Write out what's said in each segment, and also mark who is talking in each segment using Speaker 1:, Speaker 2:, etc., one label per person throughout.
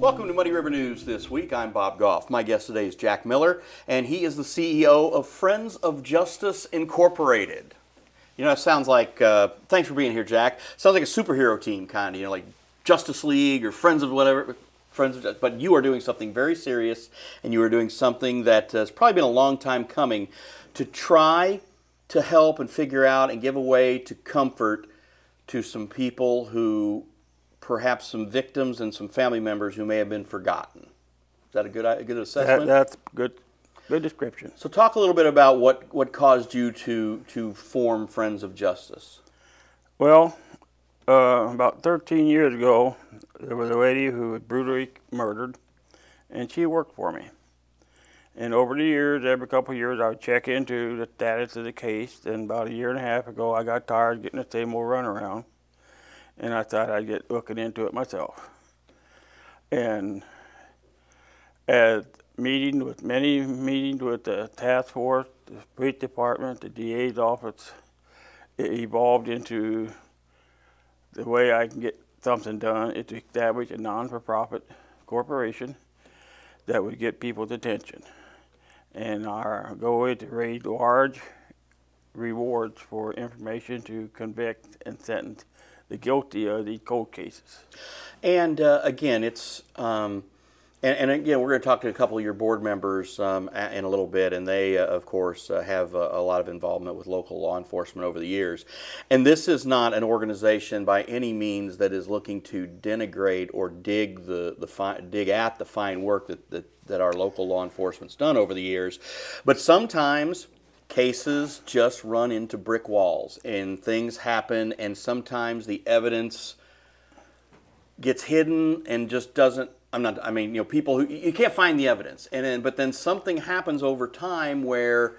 Speaker 1: Welcome to Muddy River News this week. I'm Bob Gough. My guest today is Jack Miller, and he is the CEO of Friends of Justice Incorporated. You know, it sounds like, thanks for being here, Jack. Sounds like a superhero team, kind of, like Justice League or Friends of whatever. But you are doing something very serious, and you are doing something that has probably been a long time coming to try to help and figure out and give away to comfort to some people who, perhaps some victims and some family members who may have been forgotten. Is that a good assessment?
Speaker 2: That's good description.
Speaker 1: So talk a little bit about what caused you to form Friends of Justice.
Speaker 2: Well, about 13 years ago, there was a lady who was brutally murdered, and she worked for me. And over the years, every couple of years, I would check into the status of the case. And about a year and a half ago, I got tired of getting the same old runaround, and I thought I'd get looking into it myself. And at many meetings with the task force, the police department, the DA's office, it evolved into the way I can get something done is to establish a non-for-profit corporation that would get people's attention. And our goal is to raise large rewards for information to convict and sentence the guilty of these cold cases.
Speaker 1: And again, it's and again, we're going to talk to a couple of your board members in a little bit, and they, of course, have a lot of involvement with local law enforcement over the years. And this is not an organization by any means that is looking to denigrate or dig at the fine work that our local law enforcement's done over the years. But sometimes cases just run into brick walls, and things happen, and sometimes the evidence gets hidden and just doesn't. People who you can't find the evidence, but then something happens over time where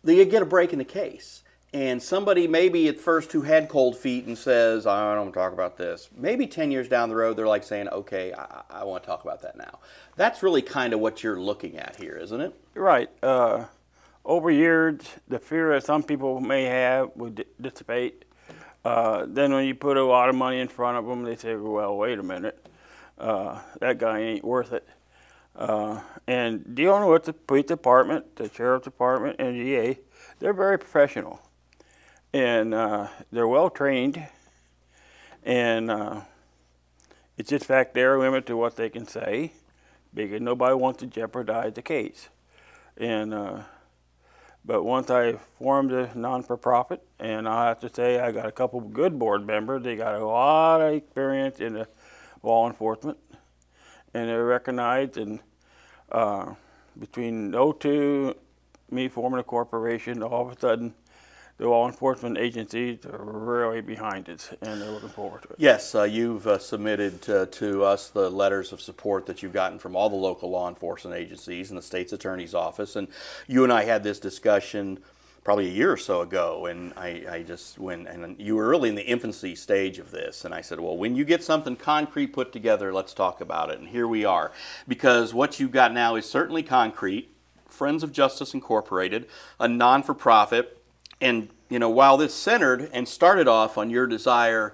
Speaker 1: they get a break in the case, and somebody maybe at first who had cold feet and says, "I don't want to talk about this." Maybe 10 years down the road, they're like saying, "Okay, I want to talk about that now." That's really kind of what you're looking at here, isn't it?
Speaker 2: Right. Over years, the fear that some people may have would dissipate. Then when you put a lot of money in front of them, they say, "Well, wait a minute. That guy ain't worth it." And dealing with the police department, the sheriff's department, and the DA, they're very professional. And they're well trained. And it's just fact they're limited to what they can say because nobody wants to jeopardize the case. And but once I formed a non-for-profit, and I have to say I got a couple of good board members. They got a lot of experience in the law enforcement, and they're recognized. And between those two, me forming a corporation, all of a sudden, the law enforcement agencies are really behind it, and they're looking forward to it.
Speaker 1: Yes, you've submitted to us the letters of support that you've gotten from all the local law enforcement agencies and the state's attorney's office. And you and I had this discussion probably a year or so ago, and and you were really in the infancy stage of this, and I said, well, when you get something concrete put together, let's talk about it. And here we are, because what you've got now is certainly concrete. Friends of Justice Incorporated, a non-for-profit. And, while this centered and started off on your desire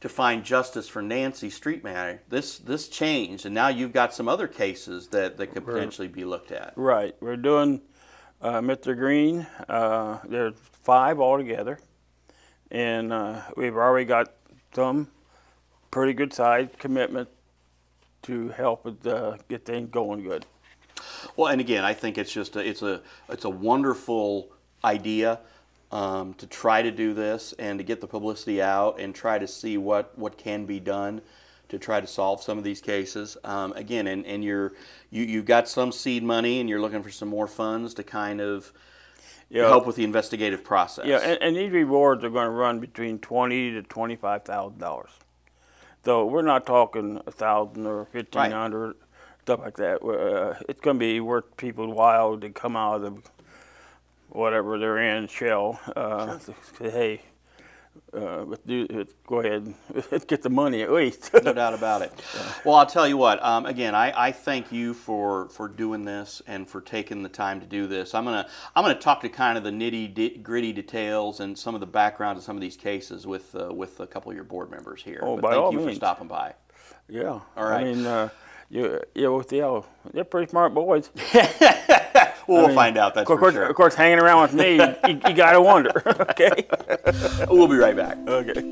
Speaker 1: to find justice for Nancy Streitmatter, this changed, and now you've got some other cases that could potentially be looked at.
Speaker 2: Right. We're doing Mr. Green. There's 5 altogether, and we've already got some pretty good size commitment to help get things going good.
Speaker 1: Well, and again, I think it's just it's a wonderful idea. To try to do this and to get the publicity out and try to see what can be done to try to solve some of these cases. Again, and you've got some seed money and you're looking for some more funds to kind of help with the investigative process.
Speaker 2: Yeah, and these rewards are going to run between $20,000 to $25,000. So we're not talking $1,000 or $1,500, right, stuff like that. It's going to be worth people's while to come out of the whatever they're in, shell, say, hey, let's go ahead, let's get the money at least.
Speaker 1: No doubt about it. Well, I'll tell you what, again, I thank you for doing this and for taking the time to do this. I'm gonna talk to kind of the nitty-gritty details and some of the background of some of these cases with a couple of your board members here.
Speaker 2: Oh,
Speaker 1: but
Speaker 2: by
Speaker 1: thank
Speaker 2: all
Speaker 1: you
Speaker 2: means.
Speaker 1: for stopping by.
Speaker 2: Yeah.
Speaker 1: All right.
Speaker 2: I mean, With they're pretty smart boys.
Speaker 1: We'll find out, that's for sure.
Speaker 2: Of course, hanging around with me, you got to wonder, okay?
Speaker 1: We'll be right back.
Speaker 2: Okay.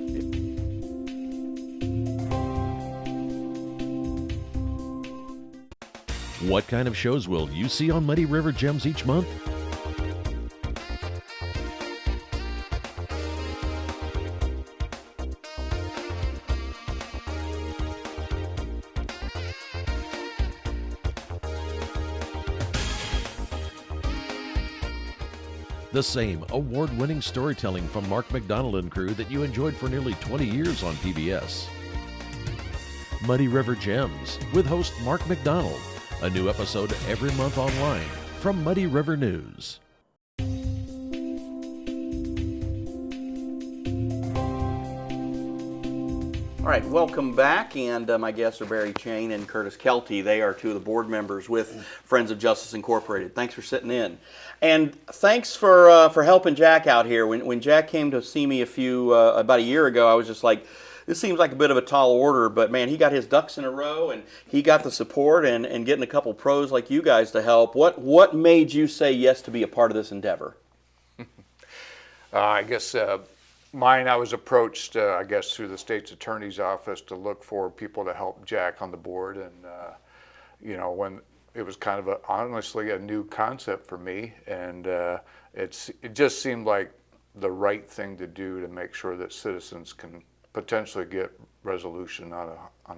Speaker 3: What kind of shows will you see on Muddy River Gems each month? The same award-winning storytelling from Mark McDonald and crew that you enjoyed for nearly 20 years on PBS. Muddy River Gems with host Mark McDonald. A new episode every month online from Muddy River News.
Speaker 1: All right, welcome back, and my guests are Cheyne and Curt Kelty. They are two of the board members with Friends of Justice Incorporated. Thanks for sitting in, and thanks for helping Jack out here. When Jack came to see me about a year ago, I was just like, this seems like a bit of a tall order, but man, he got his ducks in a row, and he got the support and getting a couple pros like you guys to help. What made you say yes to be a part of this endeavor?
Speaker 4: I guess. I was approached, I guess, through the state's attorney's office to look for people to help Jack on the board, and when it was kind of honestly a new concept for me, and it just seemed like the right thing to do to make sure that citizens can potentially get resolution on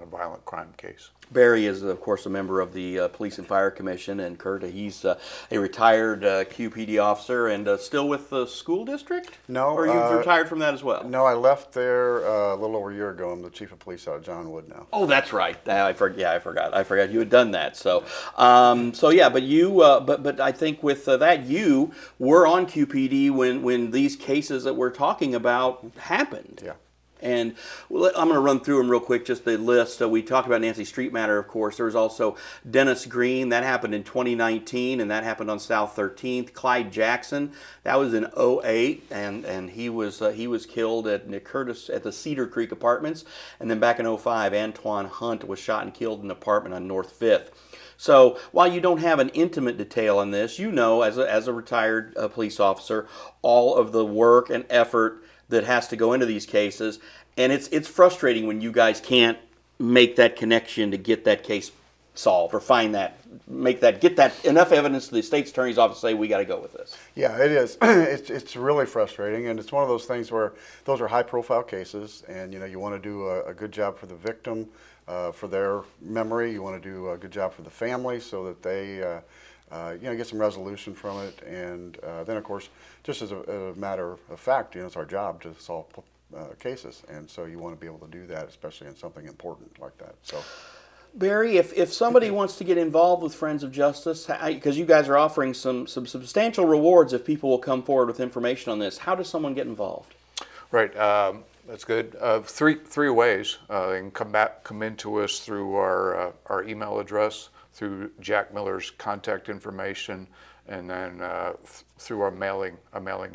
Speaker 4: a violent crime case.
Speaker 1: Barry is, of course, a member of the Police and Fire Commission, and Curt, he's a retired QPD officer and still with the school district?
Speaker 5: No.
Speaker 1: Or you've retired from that as well?
Speaker 5: No, I left there a little over a year ago. I'm the chief of police out of Johnwood now.
Speaker 1: Oh, that's right. I forgot you had done that. So, but you, but I think with that, you were on QPD when these cases that we're talking about happened.
Speaker 5: Yeah.
Speaker 1: And I'm going to run through them real quick, just the list. We talked about Nancy Streitmatter, of course. There was also Dennis Green. That happened in 2019, and that happened on South 13th. Clyde Jackson, that was in 2008, and he was killed at Nick Curtis at the Cedar Creek Apartments. And then back in 2005, Antoine Hunt was shot and killed in an apartment on North 5th. So while you don't have an intimate detail on this, you know, as a retired police officer, all of the work and effort that has to go into these cases, and it's frustrating when you guys can't make that connection to get that case solved or get that enough evidence to the state's attorney's office to say we got to go with this.
Speaker 5: Yeah, it is. It's really frustrating, and it's one of those things where those are high-profile cases, and you want to do a good job for the victim, for their memory. You want to do a good job for the family so that they get some resolution from it, and then of course, just as a matter of fact, it's our job to solve cases, and so you want to be able to do that, especially in something important like that. So,
Speaker 1: Barry, if somebody wants to get involved with Friends of Justice, because you guys are offering some substantial rewards if people will come forward with information on this, how does someone get involved?
Speaker 4: Right. That's good. Three ways. They can come into us through our email address, through Jack Miller's contact information, and then through our mailing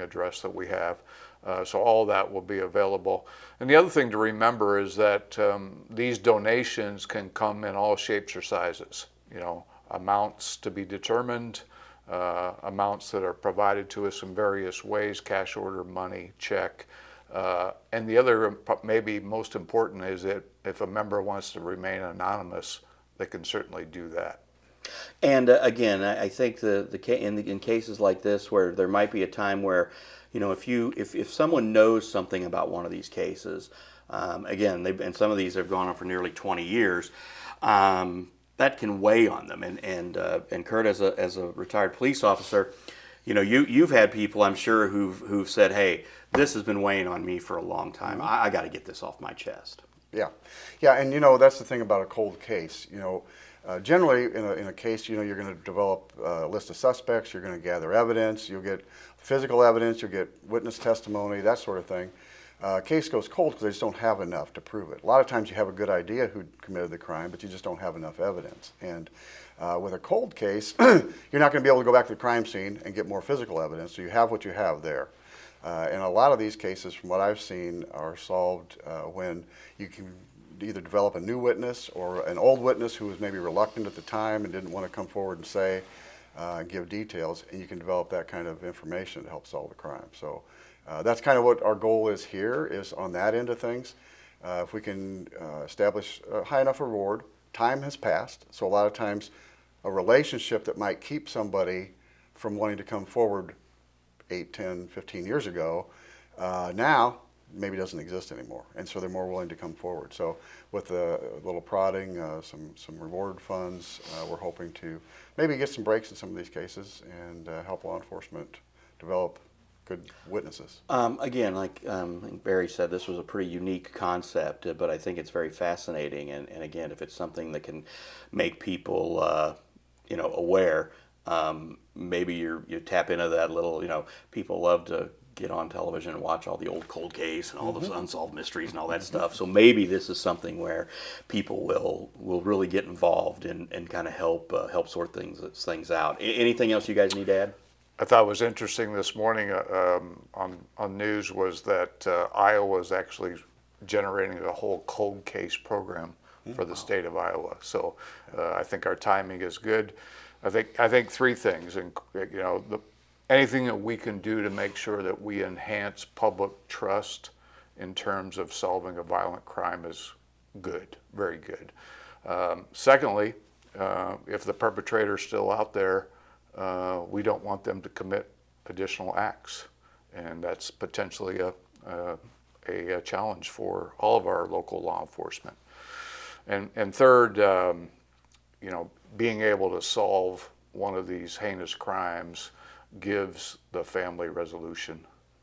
Speaker 4: address that we have. So all that will be available. And the other thing to remember is that these donations can come in all shapes or sizes. Amounts to be determined, amounts that are provided to us in various ways: cash order, money, check. And the other, maybe most important, is that if a member wants to remain anonymous, they can certainly do that.
Speaker 1: And again, I think in cases like this, where there might be a time where, if someone knows something about one of these cases, again, and some of these have gone on for nearly 20 years, that can weigh on them. And Curt, as a retired police officer, you've had people, I'm sure, who've said, "Hey, this has been weighing on me for a long time. I got to get this off my chest."
Speaker 5: Yeah, and that's the thing about a cold case. Generally, in a case, you're going to develop a list of suspects. You're going to gather evidence. You'll get physical evidence. You'll get witness testimony, that sort of thing. Case goes cold because they just don't have enough to prove it. A lot of times, you have a good idea who committed the crime, but you just don't have enough evidence. And with a cold case, you're not going to be able to go back to the crime scene and get more physical evidence. So you have what you have there. And a lot of these cases, from what I've seen, are solved when you can either develop a new witness or an old witness who was maybe reluctant at the time and didn't want to come forward and say, give details, and you can develop that kind of information to help solve the crime. So that's kind of what our goal is here, is on that end of things. If we can establish a high enough reward, time has passed, so a lot of times a relationship that might keep somebody from wanting to come forward 8, 10, 15 years ago, now maybe doesn't exist anymore, and so they're more willing to come forward. So with a little prodding, some reward funds, we're hoping to maybe get some breaks in some of these cases and help law enforcement develop good witnesses.
Speaker 1: Again, like I think Barry said, this was a pretty unique concept, but I think it's very fascinating. And again, if it's something that can make people, aware, maybe you tap into that little, people love to get on television and watch all the old cold case and all those unsolved mysteries and all that stuff. So maybe this is something where people will really get involved and kind of help sort things out. Anything else you guys need to add?
Speaker 4: I thought was interesting this morning on news was that Iowa is actually generating a whole cold case program for the state of Iowa. So I think our timing is good. I think three things, and anything that we can do to make sure that we enhance public trust in terms of solving a violent crime is good, very good. Secondly, if the perpetrator is still out there, we don't want them to commit additional acts, and that's potentially a challenge for all of our local law enforcement. And third, being able to solve one of these heinous crimes gives the family resolution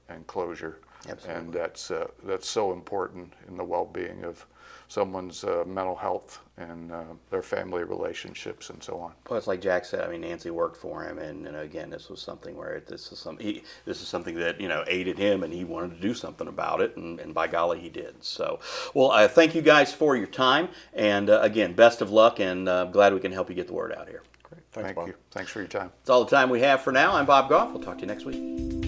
Speaker 4: and closure.
Speaker 1: Absolutely.
Speaker 4: And that's so important in the well-being of someone's mental health and their family relationships and so on.
Speaker 1: Well, it's like Jack said. I mean, Nancy worked for him, and again, this was something where this is something that aided him, and he wanted to do something about it, and by golly, he did. So, well, thank you guys for your time, and again, best of luck, and glad we can help you get the word out here.
Speaker 5: Great. Thanks,
Speaker 4: Thank
Speaker 5: Bob.
Speaker 4: you. Thanks for your time.
Speaker 1: That's all the time we have for now. I'm Bob Gough. We'll talk to you next week.